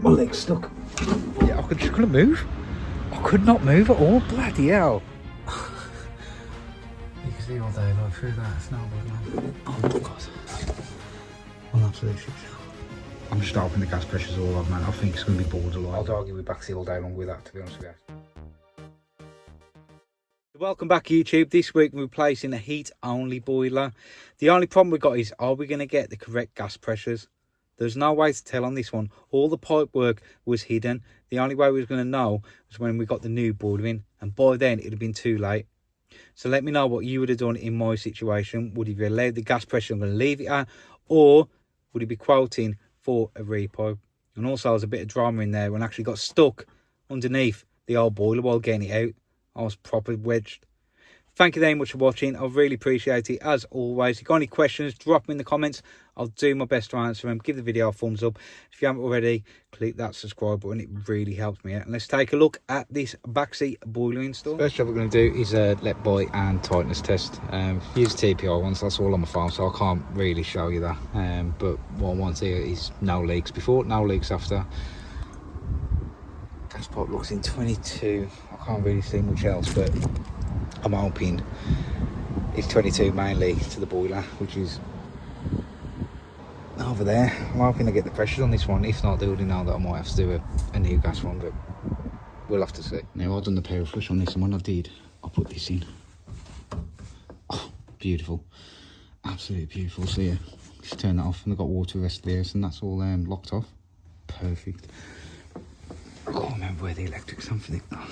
My leg's stuck. Yeah, I just couldn't move. I could not move at all. Bloody hell. You can see all day like through that snowboard, man. Oh my god. I'm absolutely shit. I'm just hoping the gas pressure's all on, man. I think it's going to be borderline. I'll argue with Baxi all day long with that, to be honest with you. Welcome back, YouTube. This week we're replacing a heat-only boiler. The only problem we've got is, are we going to get the correct gas pressures? There's no way to tell on this one. All the pipe work was hidden. The only way we were going to know was when we got the new boiler in, and by then it would have been too late. So let me know what you would have done in my situation. Would you have allowed the gas pressure I'm going to leave it at, or would you be quoting for a repipe? And also, there's a bit of drama in there when I actually got stuck underneath the old boiler while getting it out. I was proper wedged. Thank you very much for watching. I really appreciate it. As always, if you've got any questions, drop them in the comments. I'll do my best to answer them. Give the video a thumbs up. If you haven't already, click that subscribe button. It really helps me out. And let's take a look at this Baxi boiler install. First job we're going to do is a let by and tightness test. Use TPI ones. That's all on my phone, so I can't really show you that. But what I want here is no leaks before, no leaks after. Gas pipe looks in 22. I can't really see much else, but I'm hoping it's 22 mainly to the boiler, which is over there. I'm hoping to get the pressures on this one. If not, they already know that I might have to do a new gas one, but we'll have to see. Now, I've done the power flush on this, and when I did, I put this in. Oh, beautiful. Absolutely beautiful. So yeah, just turn that off, and I've got water rest there, and that's all locked off. Perfect. I can't remember where the electric's on for this. Oh,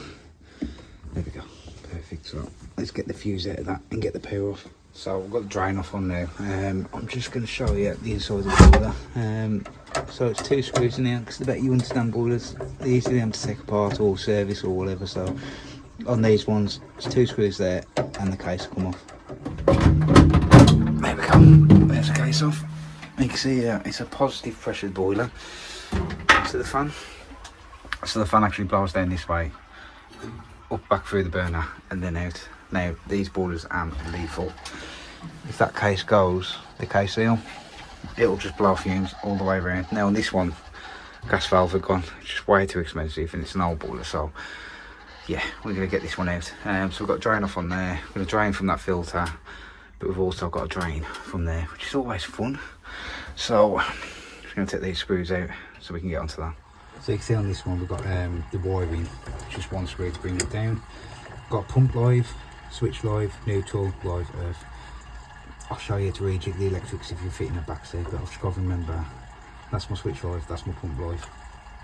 there we go. Perfect. So let's get the fuse out of that and get the power off. So I've got the drain off on now. I'm just going to show you the inside of the boiler. So it's 2 screws in there, because the better you understand boilers, they're easy to take apart or service or whatever. So on these ones, it's 2 screws there and the case will come off. There we go. There's the case off. You can see it's a positive pressured boiler. So the fan actually blows down this way, up back through the burner and then out. Now these boilers are lethal. If that case goes, the case seal, it'll just blow fumes all the way around. Now on this one, gas valve are gone. It's just way too expensive, and it's an old boiler, so yeah, we're going to get this one out. So we've got a drain off on there. We're going to drain from that filter, but we've also got a drain from there, which is always fun. So I'm just going to take these screws out so we can get onto that. So you can see on this one we've got the wiring, just 1 screw to bring it down. Got pump live, switch live, neutral, live, earth. I'll show you to rejig the electrics if you're fitting a backseat, but I've just got to remember that's my switch live, that's my pump live.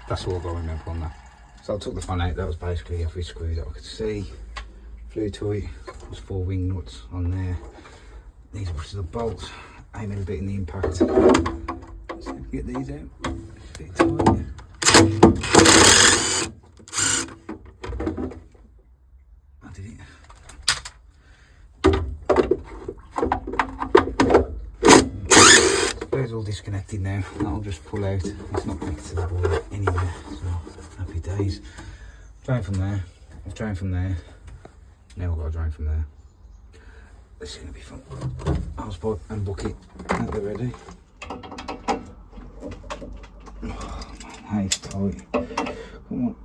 That's all I've got to remember on that. So I took the fan out. That was basically every screw that I could see. Flew tight. There's 4 wing nuts on there. These are the bolts, aiming a bit in the impact. So get these out. Fit tight. I did it. It's all disconnected now. I'll just pull out. It's not connected to the boiler anywhere, so happy days. Drain from there. I've drained from there. Now I've got to drain from there. This is going to be fun. Hose pipe and bucket at the ready. Oh man, it's tight. Come on.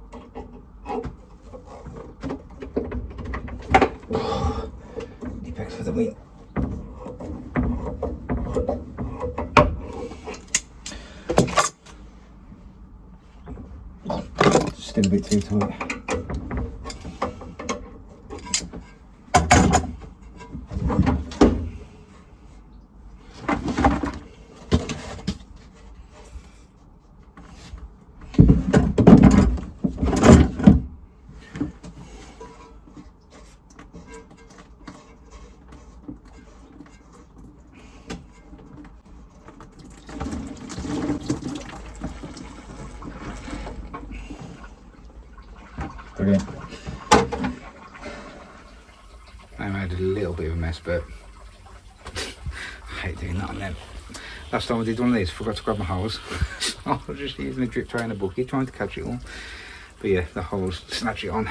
Oh, Deepex for the wheel. Still a bit too tight. Brilliant. I made a little bit of a mess, but I hate doing that. And then last time I did one of these, forgot to grab my hose. I was just using a drip tray and a bucket trying to catch it all. But yeah, the hose, snatch it on,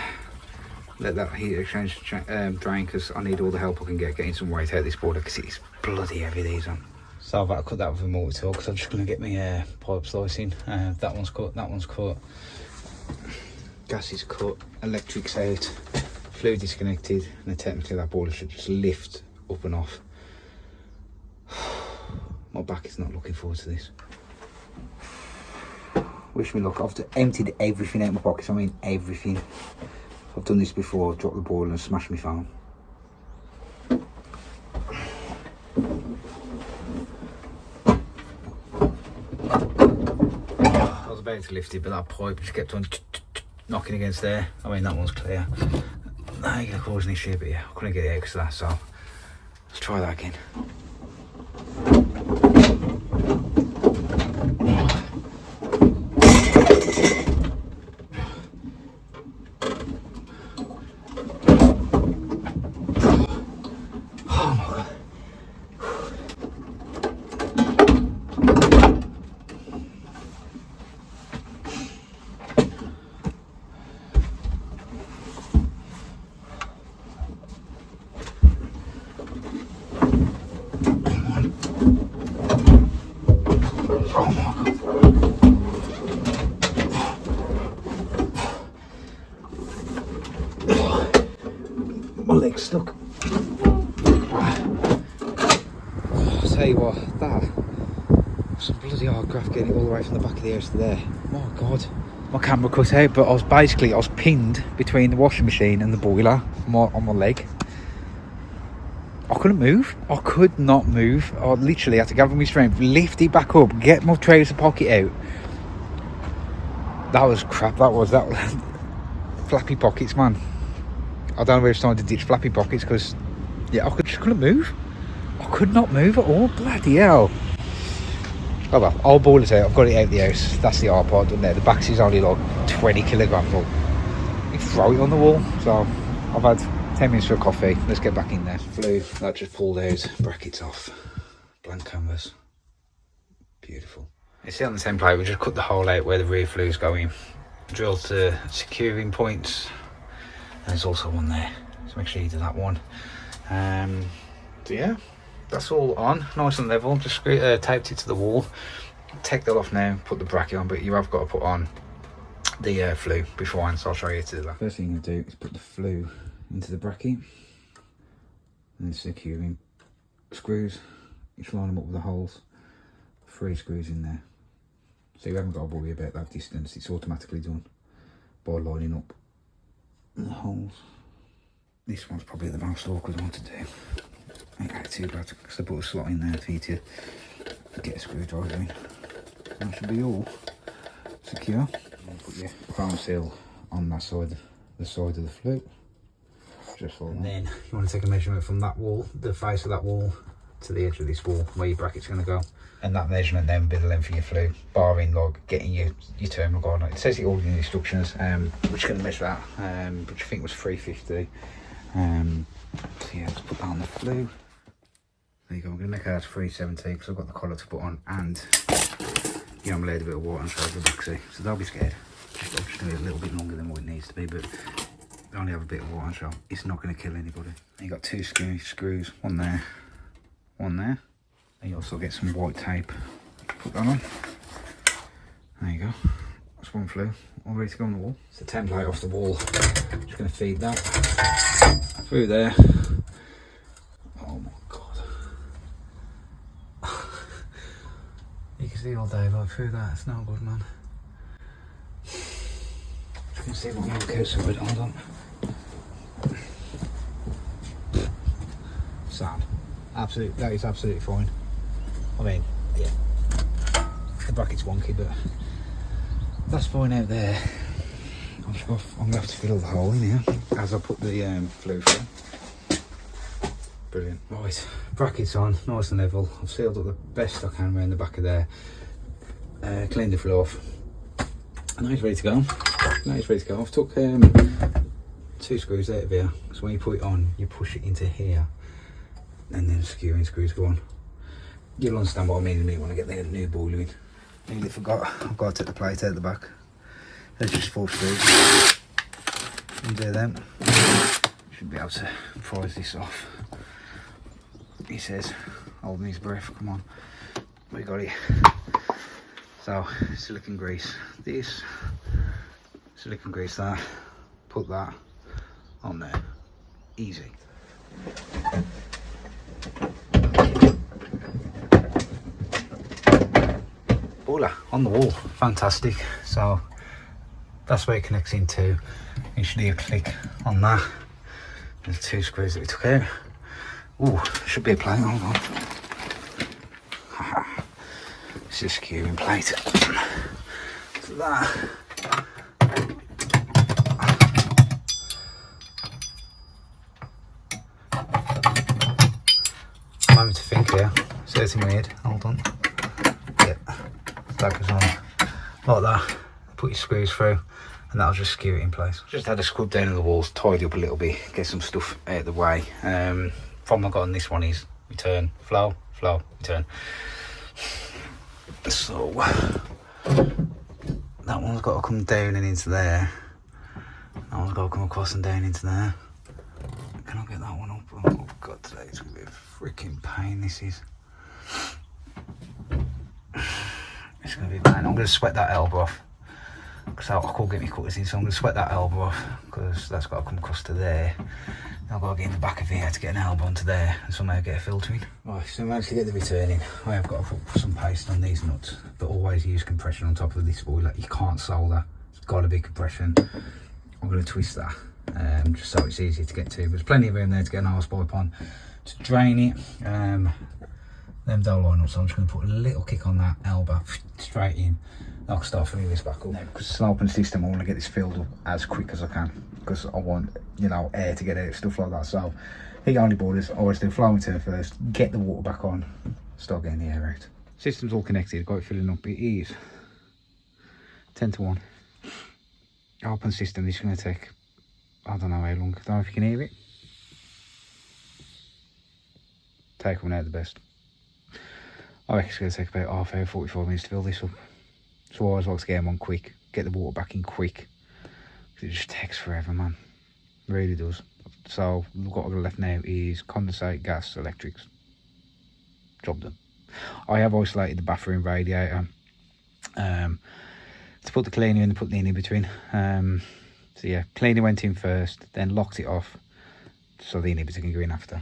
let that heat exchange drain, because I need all the help I can get getting some weight out of this boiler, because it's bloody heavy, these on. So So I've got to cut that with a multi-tool because I'm just going to get my pipe slicing. That one's cut, that one's cut. Gas is cut, electric's out, flue disconnected, and then technically that boiler should just lift up and off. My back is not looking forward to this. Wish me luck. I've emptied everything out of my pockets. I mean everything. I've done this before, dropped the boiler and smashed my phone. I was about to lift it, but that pipe just kept on knocking against there. I mean, that one's clear. That ain't gonna cause an issue, but yeah, I couldn't get it out because of that, so let's try that again. My leg's stuck. I'll tell you what, that was some bloody hard graft getting it all the way from the back of the house to there. Oh God. My camera cut out, but I was pinned between the washing machine and the boiler on my leg. I couldn't move. I could not move. I literally had to gather my strength, lift it back up, get my trouser pocket out. That was crap. That was flappy pockets, man. I don't know if it's time to ditch flappy pockets because, yeah, I just couldn't move. I could not move at all. Bloody hell. Oh well, I'll boil it out. I've got it out the house. That's the hard part done there. The back is only like 20 kilograms full. You throw it on the wall. So I've had 10 minutes for a coffee. Let's get back in there. Flue, that just pulled out. Brackets off. Blank canvas. Beautiful. You see on the template, we just cut the hole out where the rear flue is going. Drilled the securing points. There's also one there, so make sure you do that one. So yeah, that's all on, nice and level. Just taped it to the wall. Take that off now, put the bracket on, but you have got to put on the flue beforehand, so I'll show you to do that. First thing you're going to do is put the flue into the bracket, and then securing screws. You just line them up with the holes. 3 screws in there, so you haven't got to worry about that distance. It's automatically done by lining up the holes. This one's probably the most awkward one to do. Ain't that too bad because I put a slot in there for you to get a screwdriver in. That should be all secure. Put your foam seal on that side, the side of the flue. Just like that. And then you want to take a measurement from that wall, the face of that wall, to the edge of this wall where your bracket's going to go. And that measurement then will be the length of your flue, barring like getting your terminal guard on it. It says it all in the instructions, which is going to measure that, which I think was 350. So yeah, let's put that on the flue. There you go, I'm going to make it out to 370 because I've got the collar to put on, and you know, I'm laid a bit of water and show the back seat, so don't be scared. I'm just going to be a little bit longer than what it needs to be, but I only have a bit of water and show. It's not going to kill anybody. And you got 2 screws, one there, one there. And you also get some white tape. Put that on. There you go. That's one flue, all ready to go on the wall. It's the template off the wall. Just going to feed that through there. Oh my God. You can see all day right through that. It's no good, man. You can see what my outside. Hold on. Sound. Absolutely, that is absolutely fine. I mean, yeah, the bracket's wonky, but that's fine out there. I'm going to have to fill the hole in here as I put the flue through. Brilliant. Right, brackets on, nice and level. I've sealed up the best I can around the back of there. Cleaned the flue off. Now it's ready to go. Now it's ready to go. I've took 2 screws out of here, so when you put it on, you push it into here, and then securing screws go on. You'll understand what I mean in a minute when I get the new boiler in. Nearly forgot, I've got to take the plate out the back. There's just 4 screws. Undo them. Should be able to prise this off. He says, holding his breath, come on. we got it. So silicone grease this, silicone grease that, put that on there, easy. Boiler on the wall, fantastic. So that's where it connects into. You should do a click on that. There's 2 screws that we took out. Ooh, should be a plate, hold on. It's a skewing plate. So that. I'm having to think here. It's hurting my head, hold on. Yeah, that goes on like that. Put your screws through and that'll just skew it in place. Just had a scrub down of the walls, tidy up a little bit, get some stuff out of the way. Problem I got on this one is return, flow, flow, return. So that one's got to come down and into there. That one's got to come across and down into there. Can I get that one up? Oh god, today it's gonna be a freaking pain. This is. It's gonna be a pain. I'm gonna sweat that elbow off because I can't get my cutters in, so I'm gonna sweat that elbow off because that's got to come across to there. I've got to get in the back of here to get an elbow onto there and somehow get a filter in. Right, so I managed to get the return in. I have got to put some paste on these nuts, but always use compression on top of this boiler. You can't solder, it's got to be compression. I'm going to twist that just so it's easy to get to. There's plenty of room there to get an hose pipe on to drain it. Them don't line up, so I'm just going to put a little kick on that elbow straight in. I can start filling this back up. Now, because it's an open system, I want to get this filled up as quick as I can because I want, you know, air to get out, stuff like that. So, heat only boilers, I always do flow and turn first, get the water back on, start getting the air out. System's all connected, got it filling up. It is 10 to 1. Open system, this is going to take, I don't know how long. I don't know if you can hear it. Take one out the best. I reckon it's going to take about half hour, 45 minutes to fill this up. So I always like to get them on quick, get the water back in quick. Because it just takes forever, man. It really does. So what I've got left now is condensate, gas, electrics. Job done. I have isolated the bathroom radiator to put the cleaner in and put the inhibitor in. So yeah, cleaner went in first, then locked it off so the inhibitor can go in after.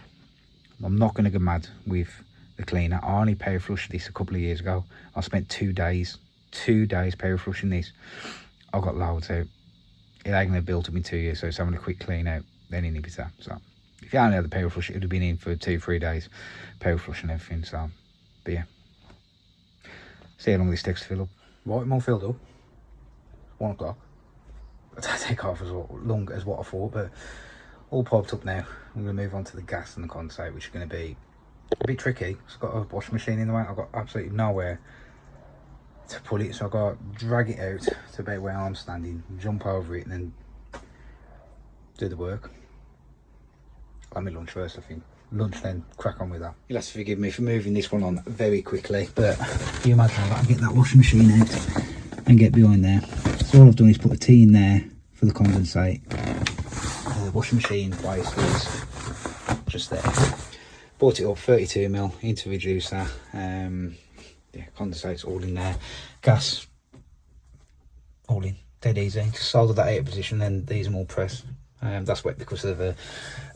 I'm not going to go mad with the cleaner. I only power flushed this a couple of years ago. I spent 2 days power flushing this. I got loads out. It ain't going to build up in 2 years, so it's having a quick clean out, then inhibitor. So if you only had the power flush, it would have been in for 2-3 days, power flush and everything. So, but yeah, see how long this takes to fill up. Right, I'm all filled up. 1 o'clock. That don't take half as long as what I thought, but all piped up now. I'm going to move on to the gas and the condensate, which is going to be a bit tricky. It's got a washing machine in the way. I've got absolutely nowhere to put it, so I've got to drag it out to about where I'm standing, jump over it and then do the work. I'll have my lunch first, I think. Lunch, then crack on with that. You'll have to forgive me for moving this one on very quickly, but can you imagine I've got to get that washing machine out and get behind there. So all I've done is put a T in there for the condensate. The washing machine base was just there. Brought it up 32mm into reducer. Yeah, condensate's all in there. Gas, all in, dead easy. Just solder that out of position, then these are all pressed. That's wet because of the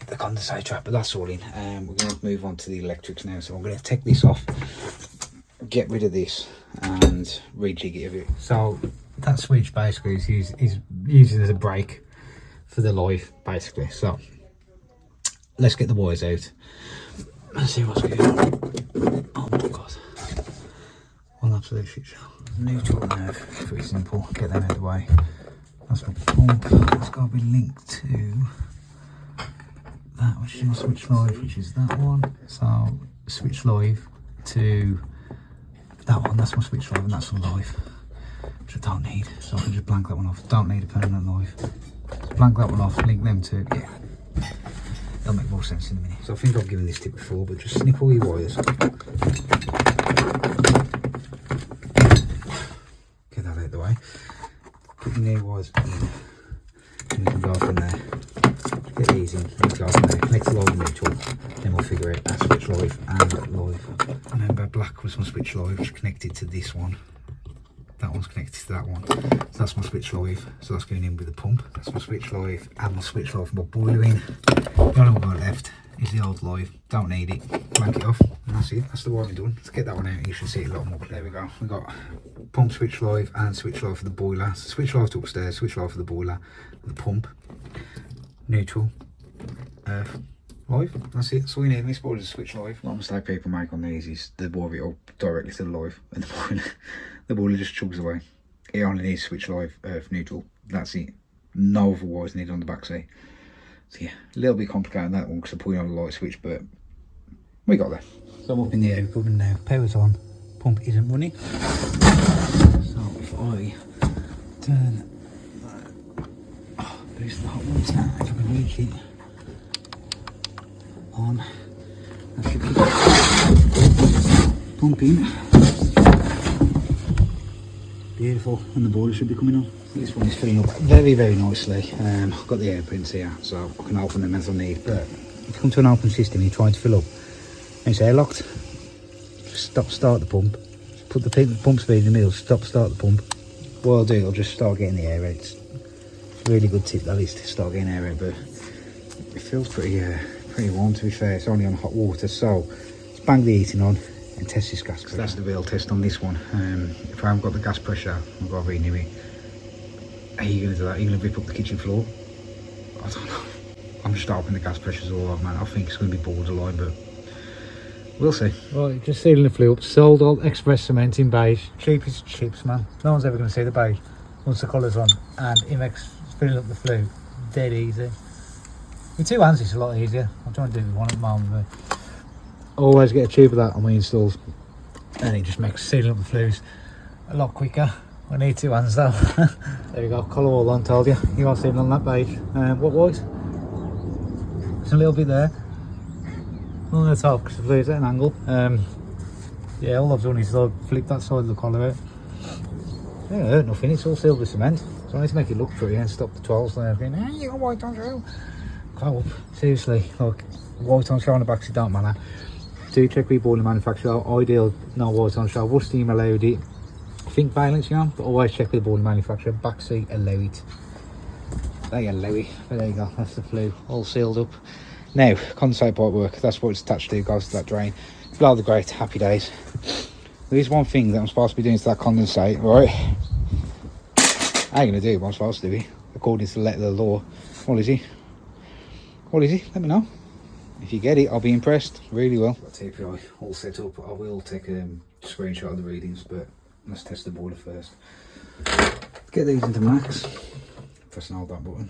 condensate trap, but that's all in. We're going to move on to the electrics now, so I'm going to take this off, get rid of this, and rejig it a bit. So that switch basically is used as a brake for the live, basically. So let's get the wires out. Let's see what's going on. Oh my god. One absolute shit show. Neutral nerve, pretty simple. Get them out of the way. That's my pump. It's got to be linked to that, which is my switch live, which is that one. So switch live to that one. That's my switch live, and that's the live, which I don't need. So I can just blank that one off. Don't need a permanent live. So blank that one off. Link them to yeah. That'll make more sense in a minute. So I think I've given this tip before, but just snip all your wires. Get that out of the way. Put your new wires in, and you can go from there. Get these in, connect the live and neutral, then we'll figure out that switch live and live. Remember, black was my switch live, which connected to this one. That one's connected to that one. So that's my switch live. So that's going in with the pump. That's my switch live. Add my switch live from my boiler in. The only one I've got left is the old live. Don't need it. Blank it off. And that's it. That's the wiring done. Let's get that one out. You should see it a lot more. There we go. We've got pump switch live and switch live for the boiler. So switch live to upstairs, switch live for the boiler, the pump, neutral, earth, live. That's it. That's all you need. This boiler's a switch live. One mistake people make on these is they wire it up directly to the live, and the boiler just chugs away. It only needs switch live, earth, neutral. That's it. No other wires needed on the back seat. So yeah, a little bit complicated that one because I'm putting on a light switch, but we got there. So I'm up in the air oven now. Power's on. Pump isn't running. So if I turn boost the hot water, if I can reach it on, that should be pumping. Beautiful, and the boiler should be coming on. This one is filling up very, very nicely. I've got the air prints here, so I can open them as I need. But if you come to an open system, you're trying to fill up, and it's airlocked, just start the pump. Just put the pump speed in the middle, start the pump. What I'll do, I'll just start getting the air out. It's a really good tip, that is, to start getting air out, but it feels pretty warm, to be fair. It's only on hot water, so let's bang the heating on and test this gas pressure. That's the real test on this one. If I haven't got the gas pressure, I've got to renew it. Are you going to do that? Are you going to rip up the kitchen floor? I don't know. I'm just hoping the gas pressure's all right, man. I think it's going to be borderline, but we'll see. Right, just sealing the flue up. Sold all express cement in beige. Cheapest chips, man. No one's ever going to see the beige once the colour's on. And Imex filling up the flue. Dead easy. With two hands, it's a lot easier. I'm trying to do it with one at the moment, but always get a tube of that on my installs, and it just makes sealing up the flues a lot quicker. I need two hands though. There we go, colour all on, told you. You are seeing on that beige. What white? There's a little bit there. On the top because the flue's at an angle. Yeah, all I've done is flip that side of the collar out. It don't hurt nothing, it's all sealed with cement. So I need to make it look pretty and stop the twirls there. Going, hey, you got white on show. Grow up, seriously. Look, white on show on the back, it don't matter. Do check with boiler manufacturer. Ideal, no white on show. Rough steam allowed it. I think valence yarn, but always check with the boiler manufacturer. Back seat allow it. They allow it. But there you go, that's the flue, all sealed up. Now, condensate pipework, that's what it's attached to, goes to that drain. Blow the grate, happy days. There is one thing that I'm supposed to be doing to that condensate, right? I ain't gonna do what I'm supposed to do, according to the letter of the law. What is he? What is he? Let me know. If you get it, I'll be impressed. Really will. Got TPI all set up. I will take a screenshot of the readings, but let's test the boiler first. Get these into max. Press and hold that button.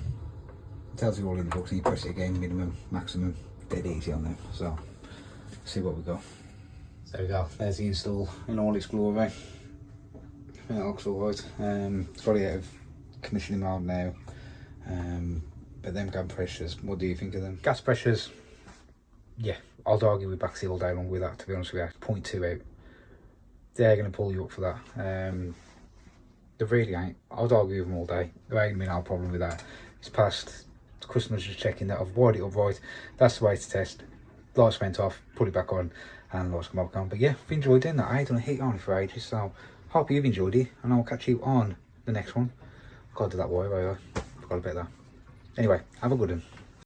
It tells you all in the books, and you press it again, minimum, maximum. Dead easy on them. So, see what we got. There we go. There's the install in all its glory. I think that looks alright. It's got it out of commissioning mode now. But them gas pressures, what do you think of them? Gas pressures, yeah, I'd argue with backseat all day long with that, to be honest with you. 0.2 out. They're going to pull you up for that. They really ain't. I'd argue with them all day. There ain't been no problem with that. It's passed. The customer's just checking that I've wired it up right. That's the way to test. Lights went off, put it back on, and lights come back on. But yeah, I've enjoyed doing that. I ain't done a hit on it for ages, so hope you've enjoyed it, and I'll catch you on the next one. I've got to do that wire, I've got to bet that. Anyway, have a good one.